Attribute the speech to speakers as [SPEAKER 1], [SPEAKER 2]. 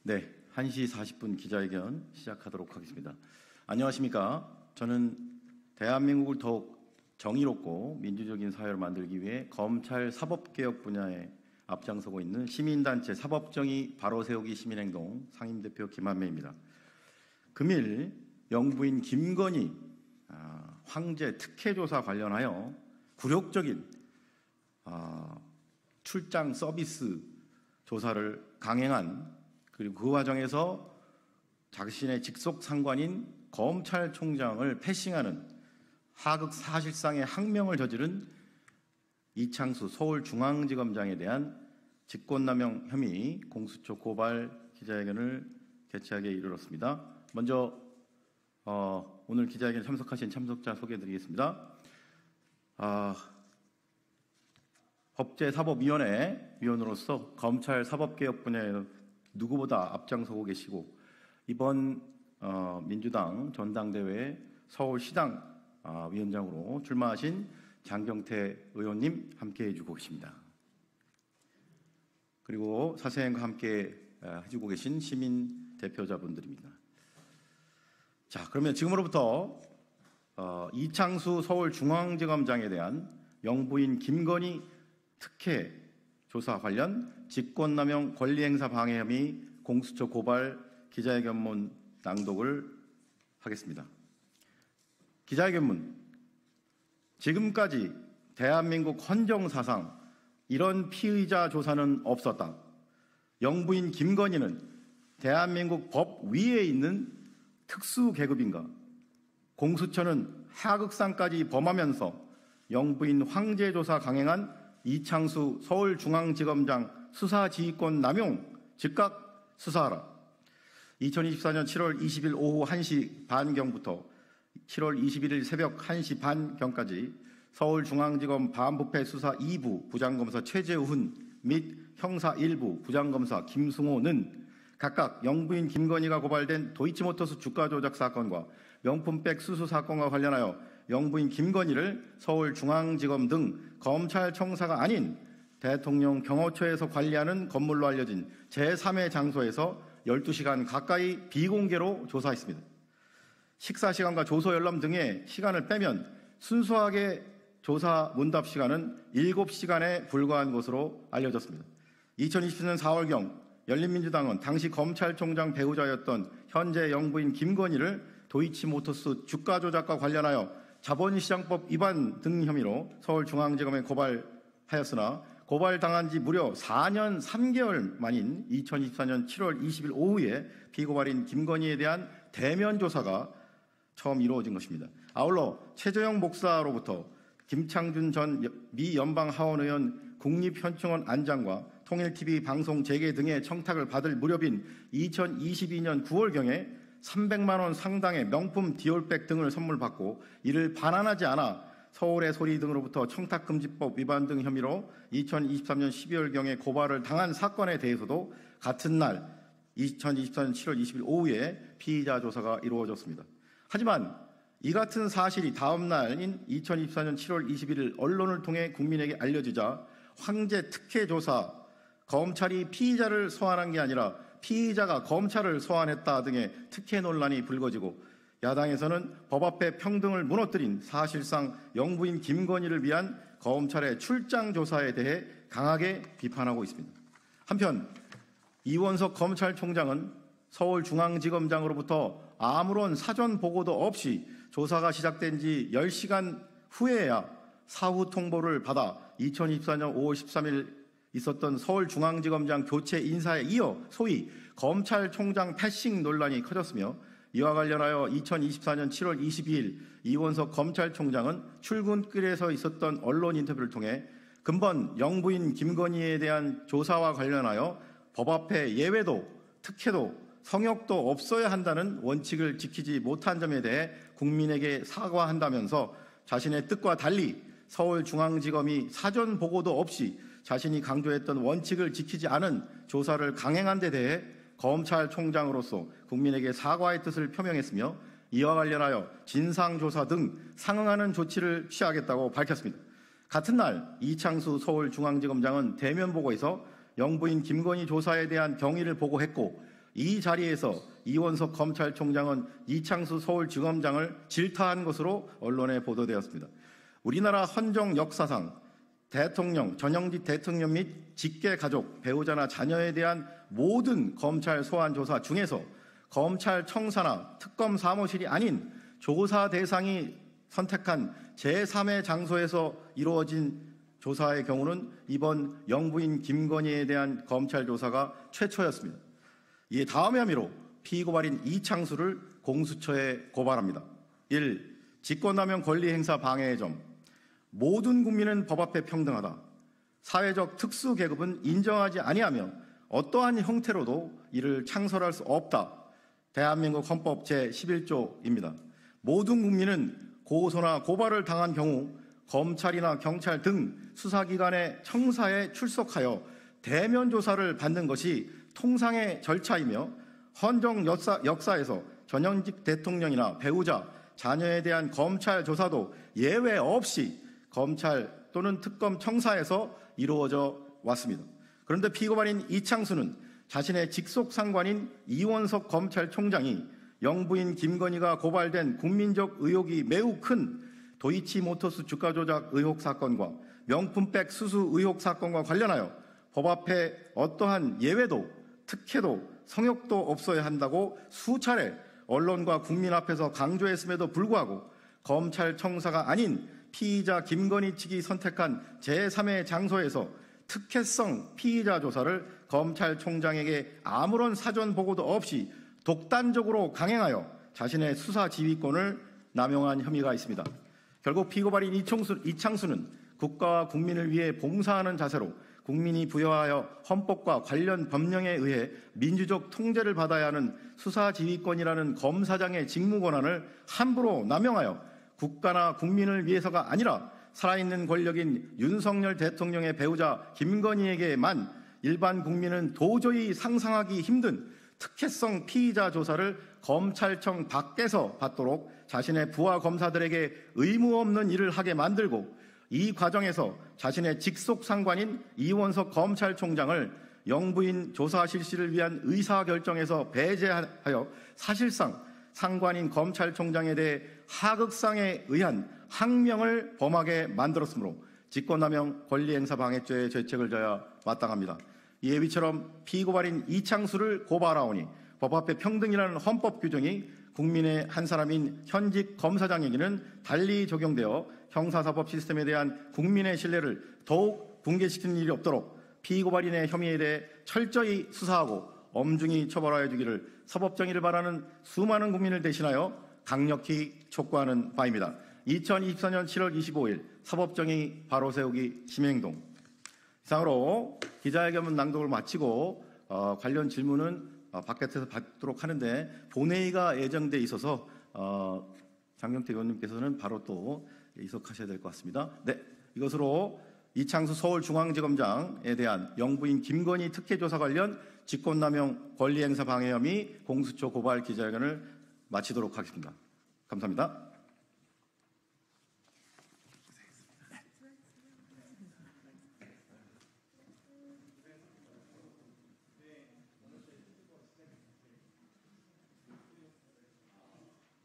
[SPEAKER 1] 네, 1시 40분 기자회견 시작하도록 하겠습니다. 안녕하십니까? 저는 대한민국을 더욱 정의롭고 민주적인 사회를 만들기 위해 검찰 사법개혁 분야에 앞장서고 있는 시민단체 사법정의 바로세우기 시민행동 상임대표 김한매입니다. 금일 영부인 김건희 황제 특혜조사 관련하여 굴욕적인 출장 서비스 조사를 강행한, 그리고 그 과정에서 자신의 직속 상관인 검찰총장을 패싱하는 하극 사실상의 항명을 저지른 이창수 서울중앙지검장에 대한 직권남용 혐의 공수처 고발 기자회견을 개최하게 이르렀습니다. 먼저 오늘 기자회견에 참석하신 참석자 소개해드리겠습니다. 법제사법위원회 위원으로서 검찰 사법개혁 분야에 누구보다 앞장서고 계시고, 이번 민주당 전당대회 서울시당 위원장으로 출마하신 장경태 의원님 함께해 주고 계십니다. 그리고 사생과 함께 해주고 계신 시민 대표자분들입니다. 자, 그러면 지금으로부터 이창수 서울중앙지검장에 대한 영부인 김건희 특혜 조사 관련 직권남용 권리행사 방해 혐의 공수처 고발 기자회견문 낭독을 하겠습니다. 기자회견문. 지금까지 대한민국 헌정사상 이런 피의자 조사는 없었다. 영부인 김건희는 대한민국 법 위에 있는 특수 계급인가? 공수처는 하극상까지 범하면서 영부인 황제 조사 강행한 이창수 서울중앙지검장 수사지휘권 남용 즉각 수사하라. 2024년 7월 20일 오후 1시 반경부터 7월 21일 새벽 1시 반경까지 서울중앙지검 반부패 수사 2부 부장검사 최재훈 및 형사 1부 부장검사 김승호는 각각 영부인 김건희가 고발된 도이치모터스 주가 조작 사건과 명품백 수수 사건과 관련하여 영부인 김건희를 서울중앙지검 등 검찰청사가 아닌 대통령 경호처에서 관리하는 건물로 알려진 제3의 장소에서 12시간 가까이 비공개로 조사했습니다. 식사 시간과 조서 열람 등의 시간을 빼면 순수하게 조사 문답 시간은 7시간에 불과한 것으로 알려졌습니다. 2020년 4월경 열린민주당은 당시 검찰총장 배우자였던 현재 영부인 김건희를 도이치모터스 주가 조작과 관련하여 자본시장법 위반 등 혐의로 서울중앙지검에 고발하였으나 고발당한 지 무려 4년 3개월 만인 2024년 7월 20일 오후에 피고발인 김건희에 대한 대면 조사가 처음 이루어진 것입니다. 아울러 최재형 목사로부터 김창준 전 미 연방하원의원 국립현충원 안장과 통일TV 방송 재개 등의 청탁을 받을 무렵인 2022년 9월경에 300만 원 상당의 명품 디올백 등을 선물받고 이를 반환하지 않아 서울의 소리 등으로부터 청탁금지법 위반 등 혐의로 2023년 12월경에 고발을 당한 사건에 대해서도 같은 날 2024년 7월 20일 오후에 피의자 조사가 이루어졌습니다. 하지만 이 같은 사실이 다음 날인 2024년 7월 21일 언론을 통해 국민에게 알려지자 황제 특혜 조사, 검찰이 피의자를 소환한 게 아니라 피의자가 검찰을 소환했다 등의 특혜 논란이 불거지고 야당에서는 법 앞에 평등을 무너뜨린 사실상 영부인 김건희를 위한 검찰의 출장 조사에 대해 강하게 비판하고 있습니다. 한편 이원석 검찰총장은 서울중앙지검장으로부터 아무런 사전 보고도 없이 조사가 시작된 지 10시간 후에야 사후 통보를 받아 2024년 5월 13일 있었던 서울중앙지검장 교체 인사에 이어 소위 검찰총장 패싱 논란이 커졌으며, 이와 관련하여 2024년 7월 22일 이원석 검찰총장은 출근길에서 있었던 언론 인터뷰를 통해 근본 영부인 김건희에 대한 조사와 관련하여 법 앞에 예외도 특혜도 성역도 없어야 한다는 원칙을 지키지 못한 점에 대해 국민에게 사과한다면서 자신의 뜻과 달리 서울중앙지검이 사전 보고도 없이 자신이 강조했던 원칙을 지키지 않은 조사를 강행한 데 대해 검찰총장으로서 국민에게 사과의 뜻을 표명했으며, 이와 관련하여 진상조사 등 상응하는 조치를 취하겠다고 밝혔습니다. 같은 날 이창수 서울중앙지검장은 대면 보고에서 영부인 김건희 조사에 대한 경위를 보고했고 이 자리에서 이원석 검찰총장은 이창수 서울지검장을 질타한 것으로 언론에 보도되었습니다. 우리나라 헌정 역사상 대통령, 전형직 대통령 및 직계 가족, 배우자나 자녀에 대한 모든 검찰 소환 조사 중에서 검찰청사나 특검 사무실이 아닌 조사 대상이 선택한 제3의 장소에서 이루어진 조사의 경우는 이번 영부인 김건희에 대한 검찰 조사가 최초였습니다. 이에 다음의 혐의로 피고발인 이창수를 공수처에 고발합니다. 1. 직권남용 권리행사 방해의 점. 모든 국민은 법 앞에 평등하다. 사회적 특수계급은 인정하지 아니하며 어떠한 형태로도 이를 창설할 수 없다. 대한민국 헌법 제11조입니다. 모든 국민은 고소나 고발을 당한 경우 검찰이나 경찰 등 수사기관의 청사에 출석하여 대면 조사를 받는 것이 통상의 절차이며 헌정 역사에서 전현직 대통령이나 배우자, 자녀에 대한 검찰 조사도 예외 없이 검찰 또는 특검 청사에서 이루어져 왔습니다. 그런데 피고발인 이창수는 자신의 직속 상관인 이원석 검찰총장이 영부인 김건희가 고발된 국민적 의혹이 매우 큰 도이치모터스 주가 조작 의혹 사건과 명품백 수수 의혹 사건과 관련하여 법 앞에 어떠한 예외도 특혜도 성역도 없어야 한다고 수차례 언론과 국민 앞에서 강조했음에도 불구하고 검찰청사가 아닌 피의자 김건희 측이 선택한 제3의 장소에서 특혜성 피의자 조사를 검찰총장에게 아무런 사전 보고도 없이 독단적으로 강행하여 자신의 수사 지휘권을 남용한 혐의가 있습니다. 결국 피고발인 이창수는 국가와 국민을 위해 봉사하는 자세로 국민이 부여하여 헌법과 관련 법령에 의해 민주적 통제를 받아야 하는 수사지휘권이라는 검사장의 직무 권한을 함부로 남용하여 국가나 국민을 위해서가 아니라 살아있는 권력인 윤석열 대통령의 배우자 김건희에게만 일반 국민은 도저히 상상하기 힘든 특혜성 피의자 조사를 검찰청 밖에서 받도록 자신의 부하 검사들에게 의무 없는 일을 하게 만들고 이 과정에서 자신의 직속 상관인 이원석 검찰총장을 영부인 조사 실시를 위한 의사결정에서 배제하여 사실상 상관인 검찰총장에 대해 하극상에 의한 항명을 범하게 만들었으므로 직권남용 권리행사방해죄의 죄책을 져야 마땅합니다. 이에 위처럼 피고발인 이창수를 고발하오니 법 앞에 평등이라는 헌법 규정이 국민의 한 사람인 현직 검사장에게는 달리 적용되어 형사사법 시스템에 대한 국민의 신뢰를 더욱 붕괴시키는 일이 없도록 피고발인의 혐의에 대해 철저히 수사하고 엄중히 처벌하여 주기를 사법정의를 바라는 수많은 국민을 대신하여 강력히 촉구하는 바입니다. 2024년 7월 25일 사법정의 바로세우기 시민행동. 이상으로 기자회견 낭독을 마치고 관련 질문은 바깥에서 받도록 하는데 본회의가 예정돼 있어서 장경태 의원님께서는 바로 또 이석하셔야 될 것 같습니다. 네, 이것으로 이창수 서울중앙지검장에 대한 영부인 김건희 특혜조사 관련 직권남용 권리행사 방해 혐의 공수처 고발 기자회견을 마치도록 하겠습니다. 감사합니다.